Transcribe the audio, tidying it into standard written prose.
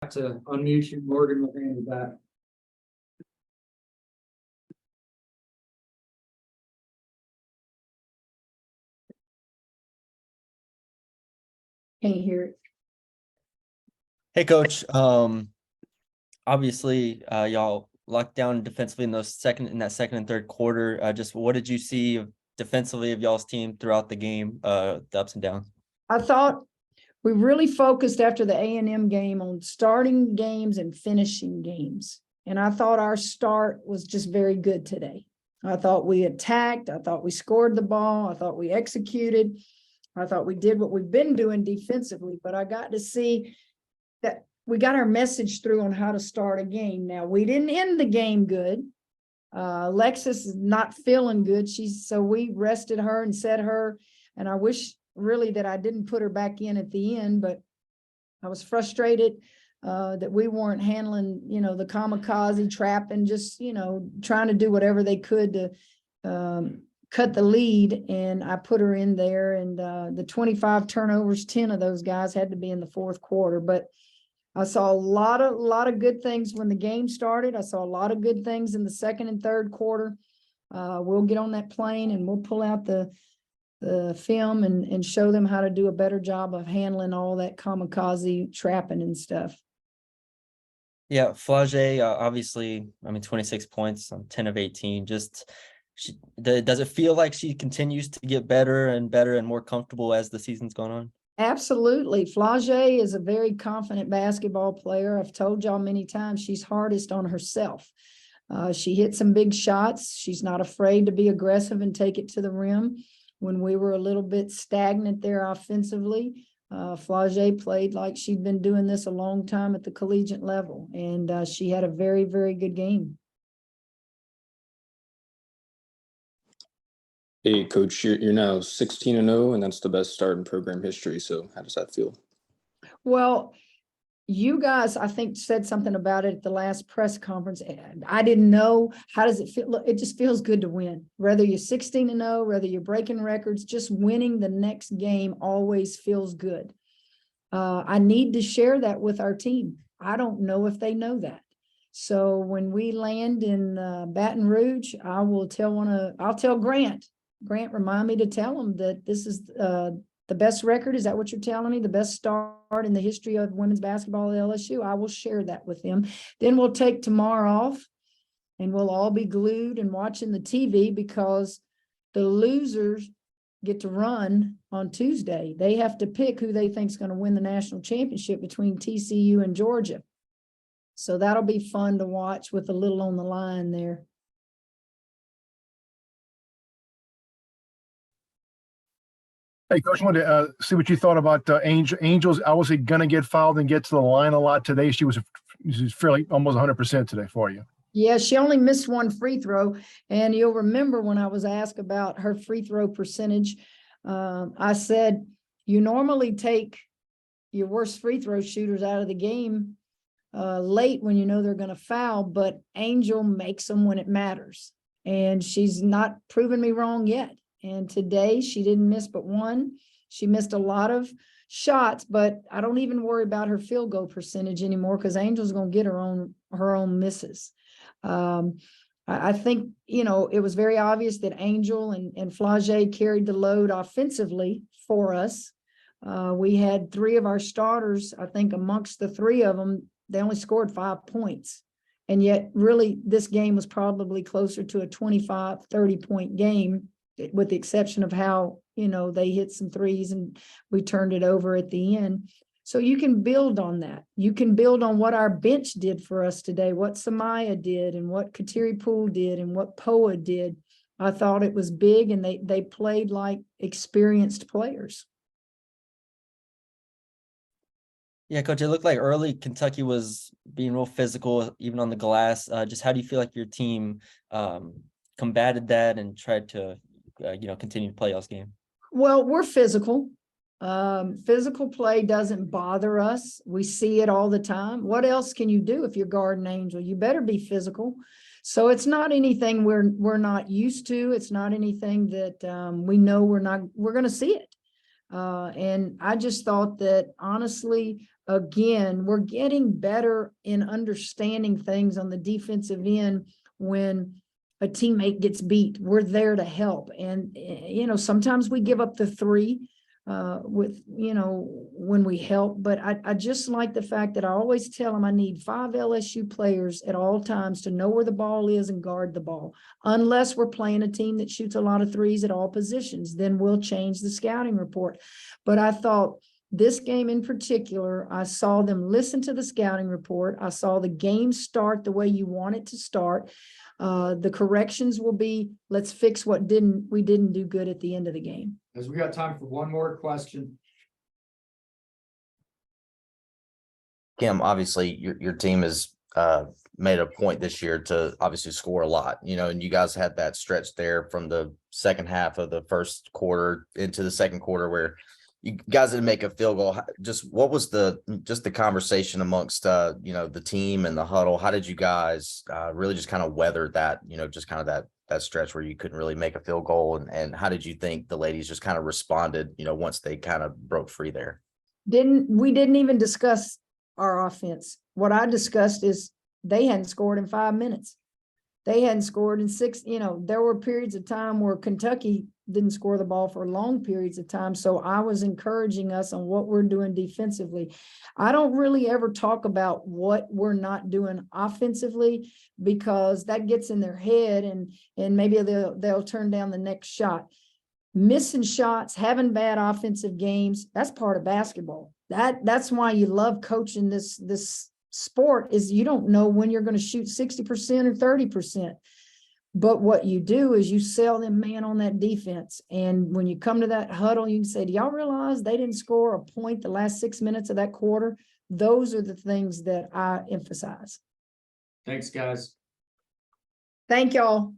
To unmute you, Morgan will handle that. Can't hear it. Hey, Coach. Obviously, y'all locked down defensively in that second and third quarter. Just what did you see defensively of y'all's team throughout the game, the ups and downs? I thought we really focused after the A&M game on starting games and finishing games. And I thought our start was just very good today. I thought we attacked. I thought we scored the ball. I thought we executed. I thought we did what we've been doing defensively, but I got to see that we got our message through on how to start a game. Now, we didn't end the game good. Alexis is not feeling good. So we rested her and set her, and I wish really that I didn't put her back in at the end, but I was frustrated that we weren't handling, the kamikaze trap and just, trying to do whatever they could to cut the lead. And I put her in there, and the 25 turnovers, 10 of those guys had to be in the fourth quarter. But I saw a lot of good things when the game started. I saw a lot of good things in the second and third quarter. We'll get on that plane and we'll pull out the film and show them how to do a better job of handling all that kamikaze trapping and stuff. Yeah, Flage, obviously, 26 points on 10 of 18. Just does it feel like she continues to get better and more comfortable as the season's gone on? Absolutely. Flage is a very confident basketball player. I've told y'all many times she's hardest on herself. She hit some big shots. She's not afraid to be aggressive and take it to the rim. When we were a little bit stagnant there offensively, Flage played like she'd been doing this a long time at the collegiate level, and she had a very, very good game. Hey, Coach, you're now 16-0, and that's the best start in program history. So how does that feel? Well, you guys, I think, said something about it at the last press conference. I didn't know. How does it feel? Look, it just feels good to win. Whether you're 16-0, whether you're breaking records, just winning the next game always feels good. I need to share that with our team. I don't know if they know that. So when we land in Baton Rouge, I'll tell Grant. Grant, remind me to tell him that this is the best record. Is that what you're telling me? The best start in the history of women's basketball at LSU? I will share that with him. Then we'll take tomorrow off and we'll all be glued and watching the TV because the losers get to run on Tuesday. They have to pick who they think is going to win the national championship between TCU and Georgia. So that'll be fun to watch with a little on the line there. Hey, Coach, I wanted to see what you thought about Angels. Obviously going to get fouled and get to the line a lot today. She was fairly almost 100% today for you. Yeah, she only missed one free throw. And you'll remember when I was asked about her free throw percentage, I said, you normally take your worst free throw shooters out of the game late when you know they're going to foul, but Angel makes them when it matters. And she's not proven me wrong yet. And today she didn't miss but one. She missed a lot of shots, but I don't even worry about her field goal percentage anymore because Angel's going to get her own misses. I think, it was very obvious that Angel and Flage carried the load offensively for us. We had three of our starters, I think amongst the three of them, they only scored 5 points. And yet really this game was probably closer to a 25, 30-point game, with the exception of how, they hit some threes and we turned it over at the end. So you can build on that. You can build on what our bench did for us today, what Samaya did and what Kateri Poole did and what Poa did. I thought it was big and they played like experienced players. Yeah, Coach, it looked like early Kentucky was being real physical, even on the glass. Just how do you feel like your team combated that and tried to continue to play y'all's game? Well, we're physical. Physical play doesn't bother us. We see it all the time. What else can you do if you're guarding Angel? You better be physical. So it's not anything we're not used to. It's not anything that we know we're going to see it. And I just thought that honestly, again, we're getting better in understanding things on the defensive end. When a teammate gets beat, we're there to help. And, you know, sometimes we give up the 3 with, you know, when we help, but I just like the fact that I always tell them I need 5 LSU players at all times to know where the ball is and guard the ball. Unless we're playing a team that shoots a lot of 3s at all positions, then we'll change the scouting report. But I thought this game in particular, I saw them listen to the scouting report. I saw the game start the way you want it to start. The corrections will be, let's fix what we didn't do good at the end of the game. As we got time for one more question. Kim, obviously your team has made a point this year to obviously score a lot, you know, and you guys had that stretch there from the second half of the first quarter into the second quarter where you guys didn't make a field goal. Just what was the conversation amongst you know, the team and the huddle? How did you guys really just kind of weather that, you know, just kind of that stretch where you couldn't really make a field goal? And how did you think the ladies just kind of responded, you know, once they kind of broke free there? We didn't even discuss our offense. What I discussed is they hadn't scored in 5 minutes. They hadn't scored in 6, you know, there were periods of time where Kentucky didn't score the ball for long periods of time. So I was encouraging us on what we're doing defensively. I don't really ever talk about what we're not doing offensively, because that gets in their head and maybe they'll turn down the next shot. Missing shots, having bad offensive games, that's part of basketball. That's why you love coaching this sport, is you don't know when you're going to shoot 60% or 30%. But what you do is you sell them man on that defense. And when you come to that huddle, you can say, do y'all realize they didn't score a point the last 6 minutes of that quarter? Those are the things that I emphasize. Thanks, guys. Thank y'all.